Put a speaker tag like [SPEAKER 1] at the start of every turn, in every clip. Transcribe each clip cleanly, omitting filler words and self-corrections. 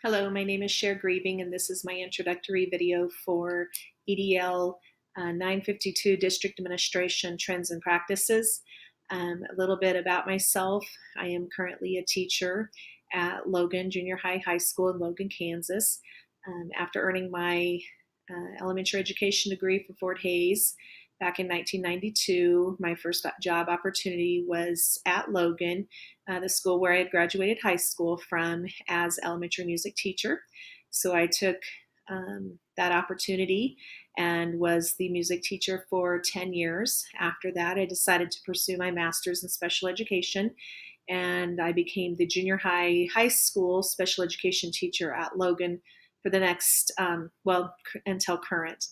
[SPEAKER 1] Hello, my name is Cher Grieving, and this is my introductory video for EDL 952 District Administration Trends and Practices. A little bit about myself. I am currently a teacher at Logan Junior High School in Logan, Kansas. After earning my elementary education degree from Fort Hays back in 1992, my first job opportunity was at Logan, the school where I had graduated high school from, as elementary music teacher. So I took that opportunity and was the music teacher for 10 years. After that, I decided to pursue my master's in special education, and I became the junior high school special education teacher at Logan for the next, until current.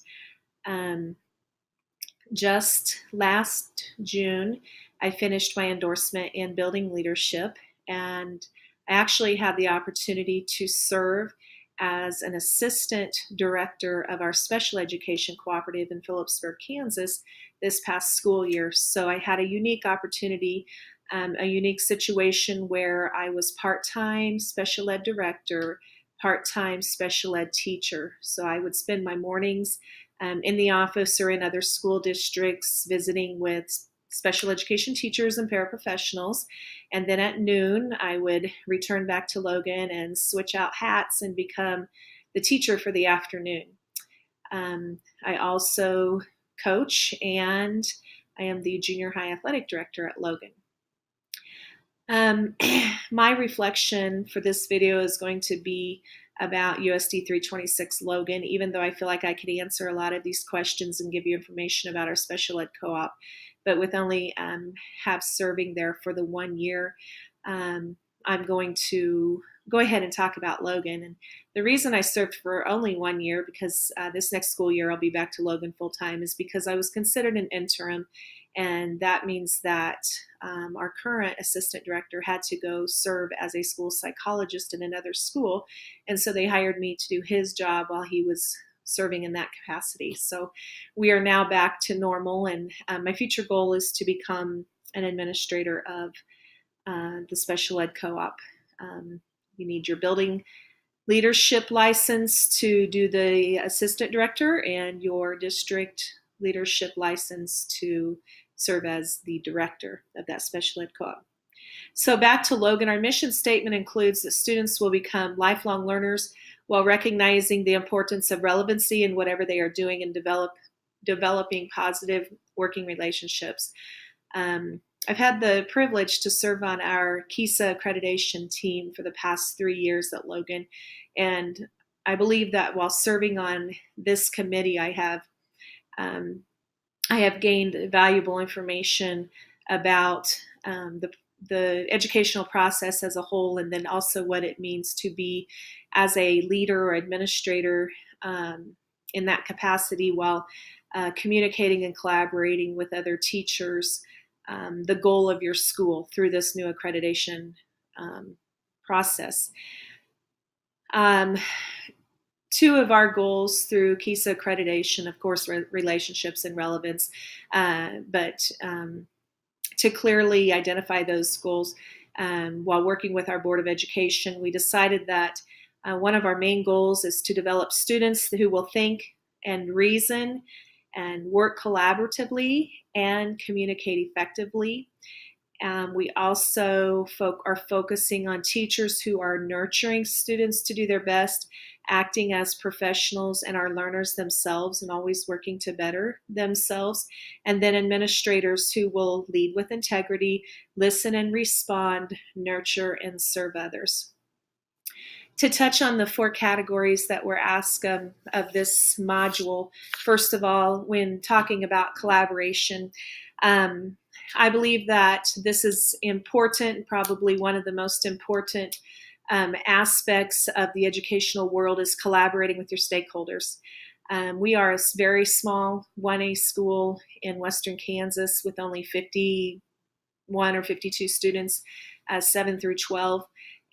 [SPEAKER 1] Um, just last June, I finished my endorsement in building leadership, and I actually had the opportunity to serve as an assistant director of our special education cooperative in Phillipsburg, Kansas this past school year. So I had a unique opportunity, a unique situation where I was part-time special ed director, part-time special ed teacher. So I would spend my mornings in the office or in other school districts visiting with special education teachers and paraprofessionals. And then at noon, I would return back to Logan and switch out hats and become the teacher for the afternoon. I also coach, and I am the junior high athletic director at Logan. My reflection for this video is going to be about USD 326 Logan, even though I feel like I could answer a lot of these questions and give you information about our special ed co-op. But with only have serving there for the 1 year, I'm going to go ahead and talk about Logan. And the reason I served for only 1 year, because this next school year I'll be back to Logan full time, is because I was considered an interim. And that means that our current assistant director had to go serve as a school psychologist in another school. And so they hired me to do his job while he was serving in that capacity. So we are now back to normal, and my future goal is to become an administrator of the special ed co-op. You need your building leadership license to do the assistant director, and your district leadership license to serve as the director of that special ed co-op. So back to Logan, our mission statement includes that students will become lifelong learners while recognizing the importance of relevancy in whatever they are doing, and developing positive working relationships. I've had the privilege to serve on our KISA accreditation team for the past 3 years at Logan, and I believe that while serving on this committee, I have gained valuable information about the educational process as a whole, and then also what it means to be as a leader or administrator in that capacity, while communicating and collaborating with other teachers, the goal of your school through this new accreditation process. Two of our goals through KISA accreditation, of course, relationships and relevance, but to clearly identify those goals, while working with our Board of Education, we decided that one of our main goals is to develop students who will think and reason and work collaboratively and communicate effectively. We also are focusing on teachers who are nurturing students to do their best, acting as professionals and our learners themselves, and always working to better themselves. And then administrators who will lead with integrity, listen and respond, nurture and serve others. To touch on the 4 categories that were asked of this module, first of all, when talking about collaboration, I believe that this is important, probably one of the most important aspects of the educational world is collaborating with your stakeholders. We are a very small 1A school in Western Kansas with only 51 or 52 students, 7 through 12.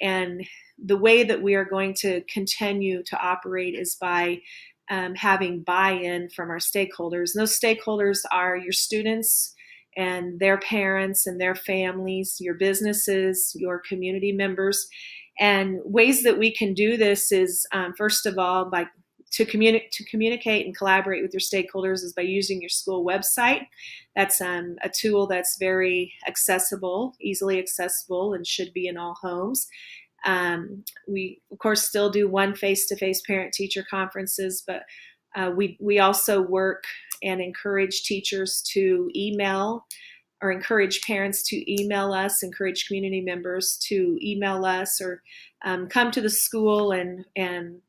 [SPEAKER 1] And the way that we are going to continue to operate is by having buy-in from our stakeholders. And those stakeholders are your students and their parents and their families, your businesses, your community members. And ways that we can do this is, first of all, to communicate and collaborate with your stakeholders is by using your school website. That's a tool that's very accessible, easily accessible, and should be in all homes. We, of course, still do one face-to-face parent-teacher conferences, but we also work and encourage teachers to email, or encourage parents to email us, encourage community members to email us, or come to the school and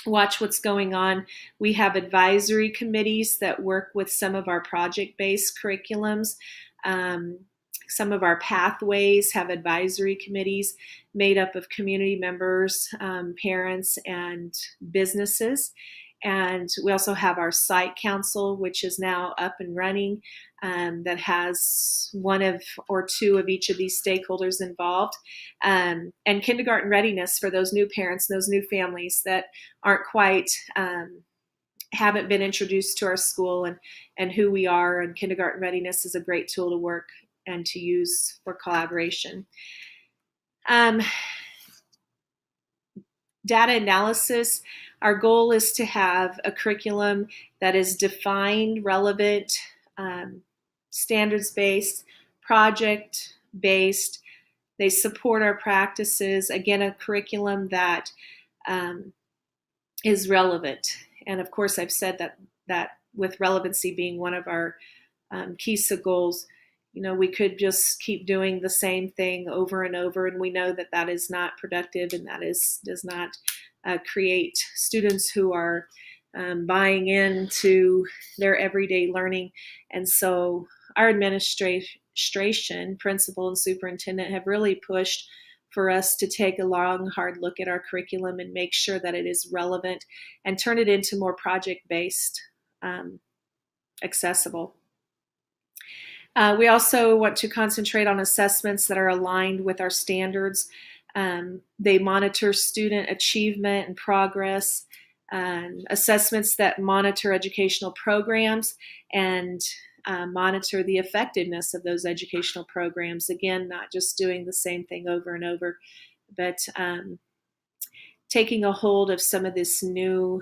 [SPEAKER 1] watch what's going on. We have advisory committees that work with some of our project-based curriculums. Some of our pathways have advisory committees made up of community members, parents, and businesses. And we also have our site council, which is now up and running, that has one of or two of each of these stakeholders involved. And kindergarten readiness for those new parents, those new families that aren't quite, haven't been introduced to our school and who we are. And kindergarten readiness is a great tool to work and to use for collaboration. Data analysis. Our goal is to have a curriculum that is defined, relevant, standards-based, project-based. They support our practices. Again, a curriculum that is relevant. And of course, I've said that with relevancy being one of our KISA goals, we could just keep doing the same thing over and over, and we know that that is not productive, and that does not create students who are buying into their everyday learning. And so our administration, principal, and superintendent have really pushed for us to take a long, hard look at our curriculum and make sure that it is relevant and turn it into more project-based, accessible. We also want to concentrate on assessments that are aligned with our standards. They monitor student achievement and progress, assessments that monitor educational programs and monitor the effectiveness of those educational programs. Again, not just doing the same thing over and over, but taking a hold of some of this new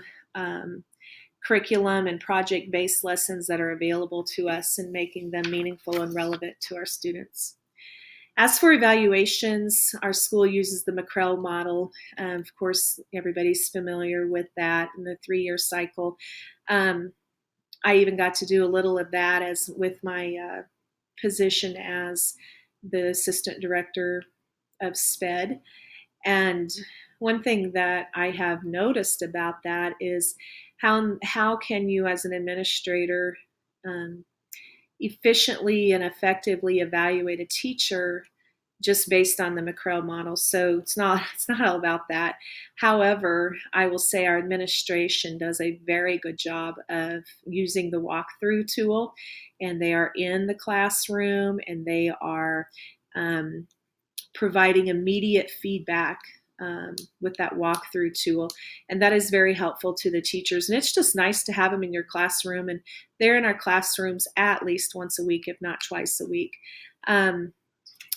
[SPEAKER 1] curriculum and project-based lessons that are available to us and making them meaningful and relevant to our students. As for evaluations, our school uses the McCrell model. Of course, everybody's familiar with that in the 3-year cycle. I even got to do a little of that as with my position as the assistant director of SPED. And one thing that I have noticed about that is how can you as an administrator efficiently and effectively evaluate a teacher just based on the McCrell model. So it's not all about that. However, I will say our administration does a very good job of using the walkthrough tool, and they are in the classroom and they are providing immediate feedback with that walkthrough tool. And that is very helpful to the teachers. And it's just nice to have them in your classroom. And they're in our classrooms at least once a week, if not twice a week.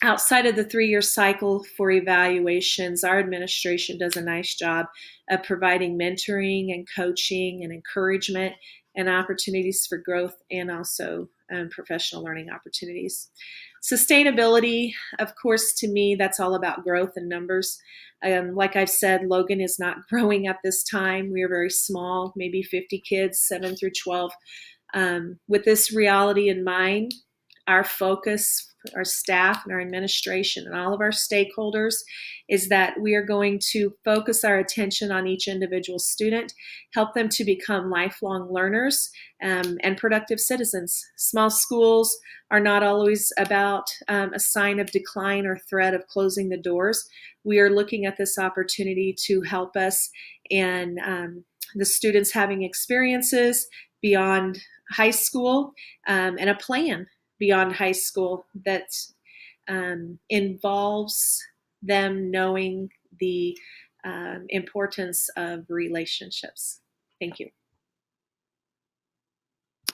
[SPEAKER 1] Outside of the 3-year cycle for evaluations, our administration does a nice job of providing mentoring and coaching and encouragement and opportunities for growth, and also professional learning opportunities. Sustainability, of course, to me, that's all about growth and numbers. Like I've said, Logan is not growing at this time. We are very small, maybe 50 kids, 7 through 12. With this reality in mind, our focus, our staff and our administration and all of our stakeholders, is that we are going to focus our attention on each individual student, help them to become lifelong learners and productive citizens. Small schools are not always about a sign of decline or threat of closing the doors. We are looking at this opportunity to help us in the students having experiences beyond high school and a plan beyond high school that involves them knowing the importance of relationships. Thank you.